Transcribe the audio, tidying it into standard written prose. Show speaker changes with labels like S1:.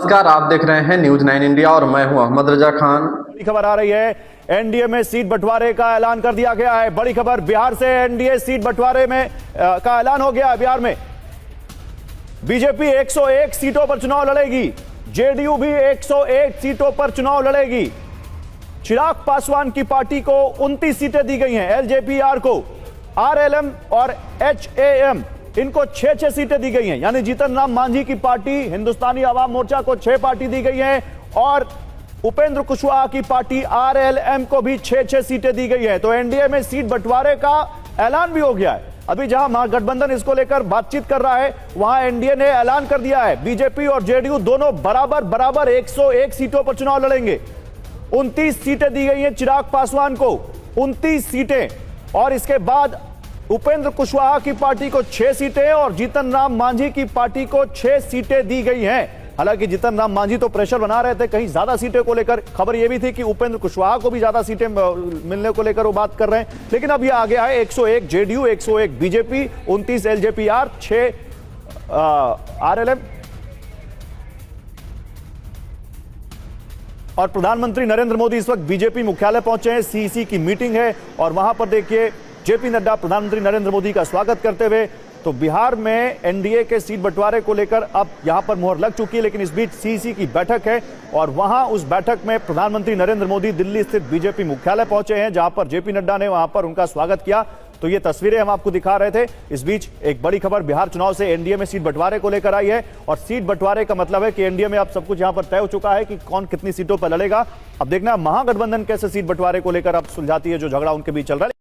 S1: नमस्कार, आप देख रहे हैं न्यूज 9 इंडिया और मैं हूं अहमद रजा खान।
S2: बड़ी खबर आ रही है, एनडीए में सीट बंटवारे का ऐलान कर दिया गया है। बड़ी खबर बिहार से, एनडीए सीट बंटवारे में का ऐलान हो गया है। बिहार में बीजेपी 101 सीटों पर चुनाव लड़ेगी, जेडीयू भी 101 सीटों पर चुनाव लड़ेगी। चिराग पासवान की पार्टी को 29 सीटें दी गई हैं, एलजेपीआर को, आरएलएम और एचएएम इनको 6-6 सीटें दी गई हैं। यानी जीतन राम मांझी की पार्टी हिंदुस्तानी आवाम मोर्चा को 6 पार्टी दी गई है और उपेंद्र कुशवाहा की पार्टी आरएलएम को भी 6-6 सीटें दी गई है। तो एनडीए में सीट बंटवारे का ऐलान भी हो गया है। अभी जहां महागठबंधन इसको लेकर बातचीत कर रहा है, वहां एनडीए ने ऐलान कर दिया है, बीजेपी और जेडीयू दोनों बराबर 101 सीटों पर चुनाव लड़ेंगे। 29 सीटें दी गई हैं चिराग पासवान को, 29 सीटें, और इसके बाद उपेंद्र कुशवाहा की पार्टी को 6 सीटें और जीतन राम मांझी की पार्टी को 6 सीटें दी गई हैं। हालांकि जीतन राम मांझी तो प्रेशर बना रहे थे कहीं ज्यादा सीटें को लेकर। खबर यह भी थी कि उपेंद्र कुशवाहा को भी ज्यादा सीटें मिलने को लेकर वो बात कर रहे हैं। लेकिन अब यह आ गया है 101 जेडीयू, 101 बीजेपी, 29 एलजेपीआर, 6 आरएलएम। और प्रधानमंत्री नरेंद्र मोदी इस वक्त बीजेपी मुख्यालय पहुंचे हैं, सीईसी की मीटिंग है और वहां पर देखिए जेपी नड्डा प्रधानमंत्री नरेंद्र मोदी का स्वागत करते हुए। तो बिहार में एनडीए के सीट बंटवारे को लेकर अब यहां पर मुहर लग चुकी है, लेकिन इस बीच सीईसी की बैठक है और वहां उस बैठक में प्रधानमंत्री नरेंद्र मोदी दिल्ली स्थित बीजेपी मुख्यालय पहुंचे हैं, जहां पर जेपी नड्डा ने वहां पर उनका स्वागत किया। तो ये तस्वीरें हम आपको दिखा रहे थे। इस बीच एक बड़ी खबर बिहार चुनाव से एनडीए में सीट बंटवारे को लेकर आई है और सीट बंटवारे का मतलब है कि एनडीए में अब सब कुछ यहां पर तय हो चुका है कि कौन कितनी सीटों पर लड़ेगा। अब देखना महागठबंधन कैसे सीट बंटवारे को लेकर अब सुलझाती है जो झगड़ा उनके बीच चल रहा है।